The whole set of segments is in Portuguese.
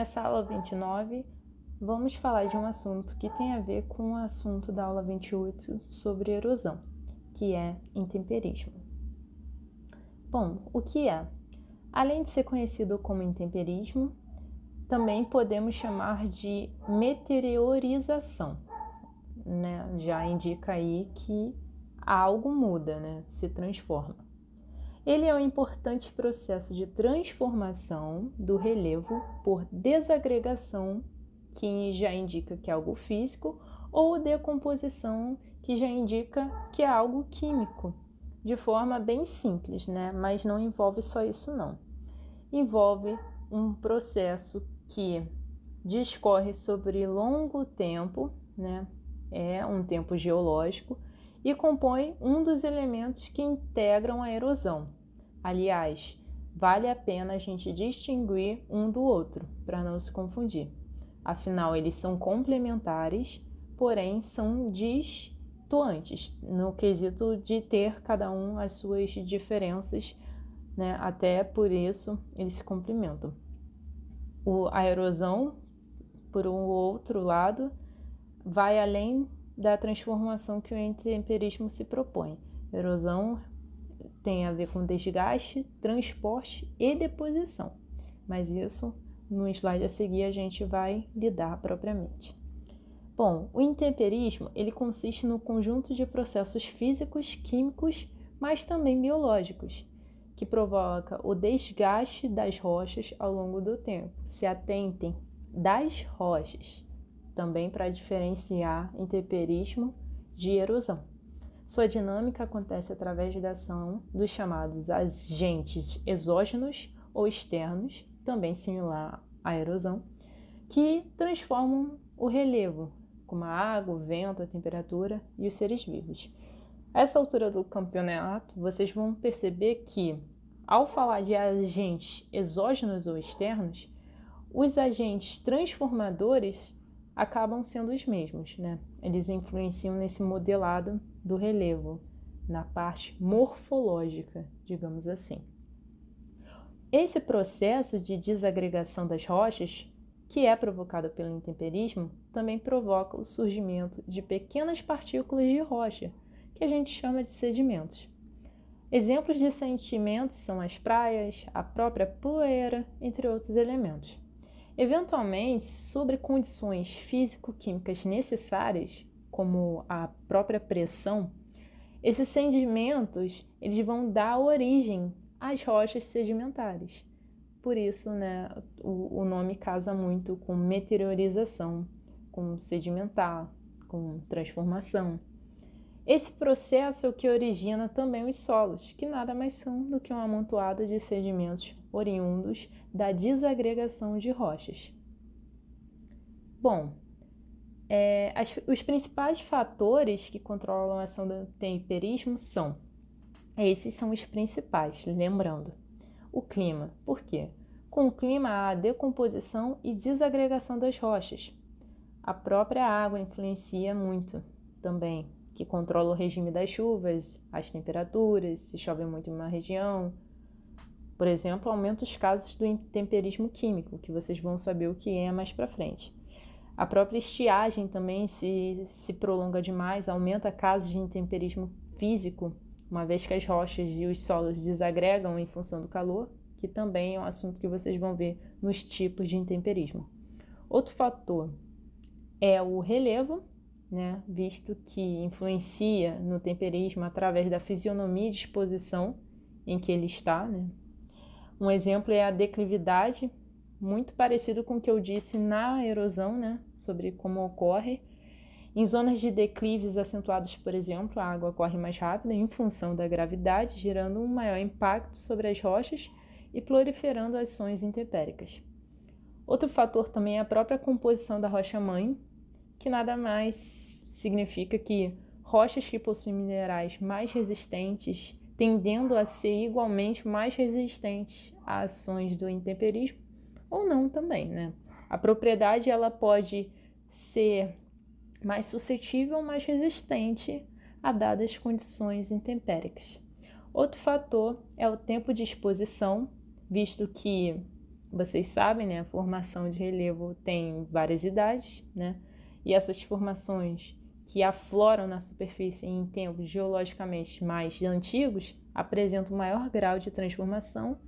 Nessa aula 29, vamos falar de um assunto que tem a ver com o assunto da aula 28 sobre erosão, que é intemperismo. Bom, o que é? Além de ser conhecido como intemperismo, também podemos chamar de meteorização, né? Já indica aí que algo muda, né? Se transforma. Ele é um importante processo de transformação do relevo por desagregação, que já indica que é algo físico, ou decomposição, que já indica que é algo químico, de forma bem simples, né? Mas não envolve só isso não. Envolve um processo que discorre sobre longo tempo, né? É um tempo geológico, e compõe um dos elementos que integram a erosão. Aliás, vale a pena a gente distinguir um do outro, para não se confundir. Afinal, eles são complementares, porém são distantes, no quesito de ter cada um as suas diferenças, né? Até por isso eles se complementam. A erosão, por um outro lado, vai além da transformação que o intemperismo se propõe. A erosão tem a ver com desgaste, transporte e deposição, mas isso no slide a seguir a gente vai lidar propriamente. Bom, o intemperismo ele consiste no conjunto de processos físicos, químicos, mas também biológicos, que provoca o desgaste das rochas ao longo do tempo. Se atentem, das rochas, também para diferenciar intemperismo de erosão. Sua dinâmica acontece através da ação dos chamados agentes exógenos ou externos, também similar à erosão, que transformam o relevo, como a água, o vento, a temperatura e os seres vivos. A essa altura do campeonato, vocês vão perceber que, ao falar de agentes exógenos ou externos, os agentes transformadores acabam sendo os mesmos, né? Eles influenciam nesse modelado do relevo, na parte morfológica, digamos assim. Esse processo de desagregação das rochas, que é provocado pelo intemperismo, também provoca o surgimento de pequenas partículas de rocha, que a gente chama de sedimentos. Exemplos de sedimentos são as praias, a própria poeira, entre outros elementos. Eventualmente, sobre condições físico-químicas necessárias, como a própria pressão, esses sedimentos eles vão dar origem às rochas sedimentares. Por isso, né, o nome casa muito com meteorização, com sedimentar, com transformação. Esse processo é o que origina também os solos, que nada mais são do que um amontoado de sedimentos oriundos da desagregação de rochas. Bom, os principais fatores que controlam a ação do intemperismo são, esses são os principais, lembrando, o clima. Por quê? Com o clima há a decomposição e desagregação das rochas. A própria água influencia muito também, que controla o regime das chuvas, as temperaturas, se chove muito em uma região. Por exemplo, aumenta os casos do intemperismo químico, que vocês vão saber o que é mais para frente. A própria estiagem também, se prolonga demais, aumenta casos de intemperismo físico, uma vez que as rochas e os solos desagregam em função do calor, que também é um assunto que vocês vão ver nos tipos de intemperismo. Outro fator é o relevo, né, visto que influencia no temperismo através da fisionomia e disposição em que ele está, né? Um exemplo é a declividade, muito parecido com o que eu disse na erosão, né, sobre como ocorre. Em zonas de declives acentuados, por exemplo, a água corre mais rápido em função da gravidade, gerando um maior impacto sobre as rochas e proliferando ações intempéricas. Outro fator também é a própria composição da rocha-mãe, que nada mais significa que rochas que possuem minerais mais resistentes tendendo a ser igualmente mais resistentes a ações do intemperismo ou não também, né? A propriedade ela pode ser mais suscetível ou mais resistente a dadas condições intempéricas. Outro fator é o tempo de exposição, visto que vocês sabem, né, a formação de relevo tem várias idades, né? E essas formações que afloram na superfície em tempos geologicamente mais antigos apresentam maior grau de transformação,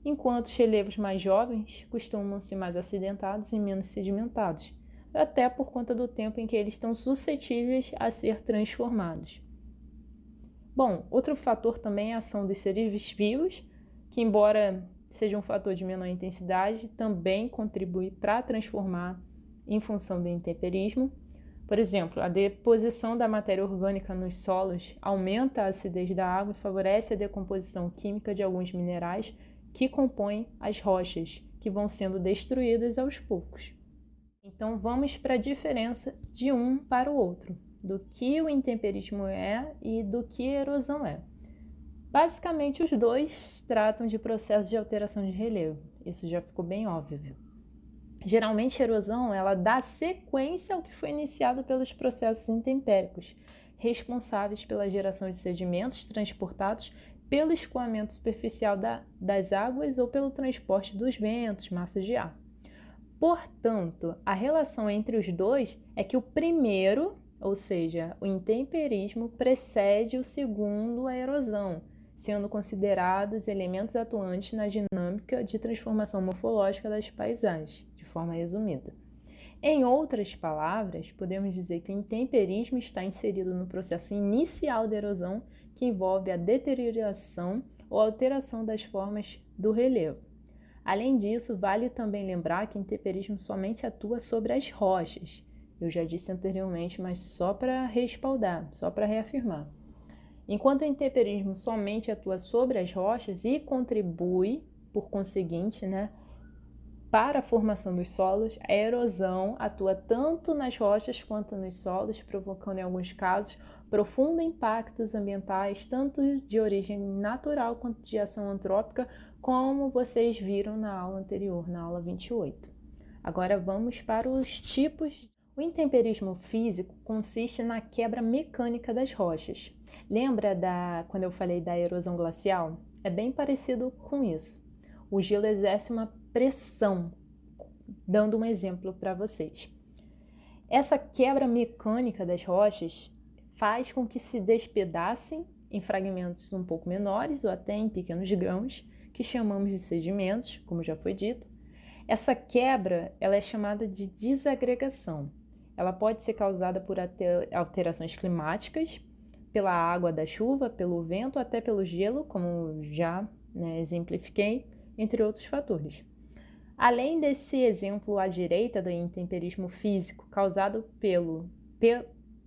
enquanto os relevos mais jovens costumam ser mais acidentados e menos sedimentados, até por conta do tempo em que eles estão suscetíveis a ser transformados. Bom, outro fator também é a ação dos seres vivos, que embora seja um fator de menor intensidade, também contribui para transformar em função do intemperismo. Por exemplo, a deposição da matéria orgânica nos solos aumenta a acidez da água e favorece a decomposição química de alguns minerais que compõem as rochas, que vão sendo destruídas aos poucos. Então vamos para a diferença de um para o outro, do que o intemperismo é e do que a erosão é. Basicamente, os dois tratam de processos de alteração de relevo. Isso já ficou bem óbvio. Geralmente, a erosão ela dá sequência ao que foi iniciado pelos processos intempéricos, responsáveis pela geração de sedimentos transportados pelo escoamento superficial das águas ou pelo transporte dos ventos, massas de ar. Portanto, a relação entre os dois é que o primeiro, ou seja, o intemperismo, precede o segundo, a erosão, sendo considerados elementos atuantes na dinâmica de transformação morfológica das paisagens, de forma resumida. Em outras palavras, podemos dizer que o intemperismo está inserido no processo inicial da erosão, que envolve a deterioração ou alteração das formas do relevo. Além disso, vale também lembrar que o intemperismo somente atua sobre as rochas. Eu já disse anteriormente, mas só para respaldar, só para reafirmar. Enquanto o intemperismo somente atua sobre as rochas e contribui, por conseguinte, para a formação dos solos, a erosão atua tanto nas rochas quanto nos solos, provocando em alguns casos profundos impactos ambientais, tanto de origem natural quanto de ação antrópica, como vocês viram na aula anterior, na aula 28. Agora vamos para os tipos. O intemperismo físico consiste na quebra mecânica das rochas. Lembra quando eu falei da erosão glacial? É bem parecido com isso. O gelo exerce uma pressão, dando um exemplo para vocês. Essa quebra mecânica das rochas faz com que se despedacem em fragmentos um pouco menores ou até em pequenos grãos, que chamamos de sedimentos, como já foi dito. Essa quebra ela é chamada de desagregação. Ela pode ser causada por alterações climáticas, pela água da chuva, pelo vento, até pelo gelo, como já exemplifiquei, entre outros fatores. Além desse exemplo à direita do intemperismo físico causado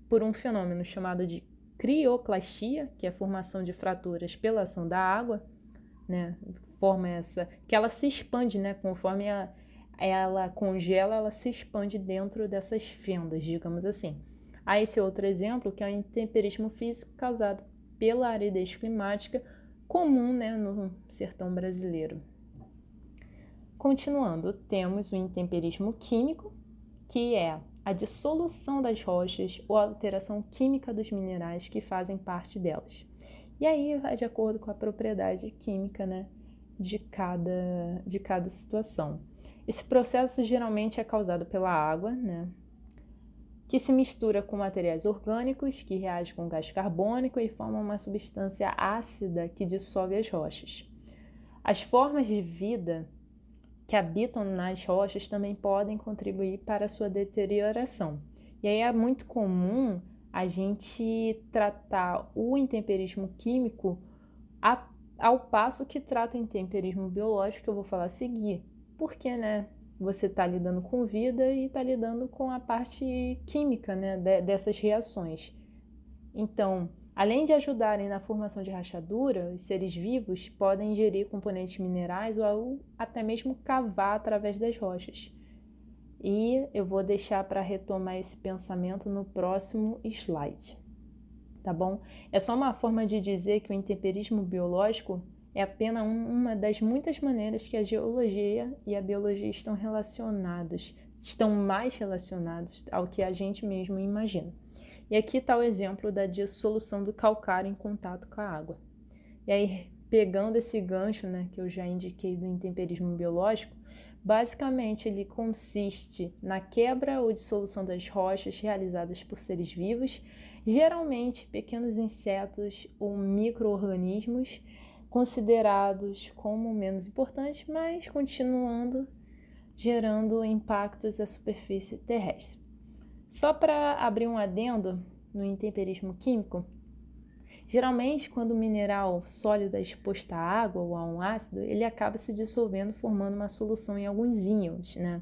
por um fenômeno chamado de crioclastia, que é a formação de fraturas pela ação da água, forma essa que ela se expande, conforme ela congela, ela se expande dentro dessas fendas, digamos assim. Há esse outro exemplo, que é o intemperismo físico causado pela aridez climática comum no sertão brasileiro. Continuando, temos o intemperismo químico, que é a dissolução das rochas ou a alteração química dos minerais que fazem parte delas. E aí vai de acordo com a propriedade química de cada situação. Esse processo geralmente é causado pela água, que se mistura com materiais orgânicos, que reagem com gás carbônico e formam uma substância ácida que dissolve as rochas. As formas de vida que habitam nas rochas também podem contribuir para a sua deterioração. E aí é muito comum a gente tratar o intemperismo químico ao passo que trata o intemperismo biológico, que eu vou falar a seguir. Porque, você está lidando com vida e está lidando com a parte química, dessas reações. Então, além de ajudarem na formação de rachadura, os seres vivos podem ingerir componentes minerais ou até mesmo cavar através das rochas. E eu vou deixar para retomar esse pensamento no próximo slide, tá bom? É só uma forma de dizer que o intemperismo biológico é apenas uma das muitas maneiras que a geologia e a biologia estão mais relacionados ao que a gente mesmo imagina. E aqui está o exemplo da dissolução do calcário em contato com a água. E aí, pegando esse gancho que eu já indiquei do intemperismo biológico, Basicamente, ele consiste na quebra ou dissolução das rochas realizadas por seres vivos, geralmente pequenos insetos ou micro-organismos, considerados como menos importantes, mas continuando gerando impactos à superfície terrestre. Só para abrir um adendo no intemperismo químico, geralmente quando o mineral sólido é exposto à água ou a um ácido, ele acaba se dissolvendo, formando uma solução em alguns íons, né?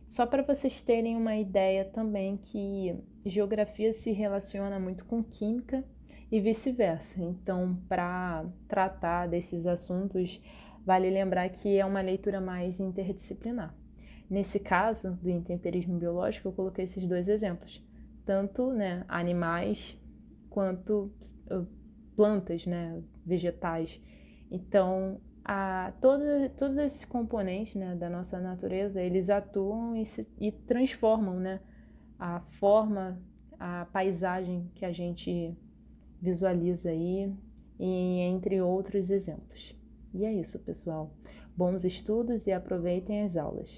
Só para vocês terem uma ideia também que geografia se relaciona muito com química e vice-versa. Então, para tratar desses assuntos, vale lembrar que é uma leitura mais interdisciplinar. Nesse caso do intemperismo biológico, eu coloquei esses dois exemplos, tanto animais quanto plantas, vegetais. Então, todos esses componentes da nossa natureza, eles atuam e transformam a forma, a paisagem que a gente visualiza aí, e entre outros exemplos. E é isso, pessoal. Bons estudos e aproveitem as aulas.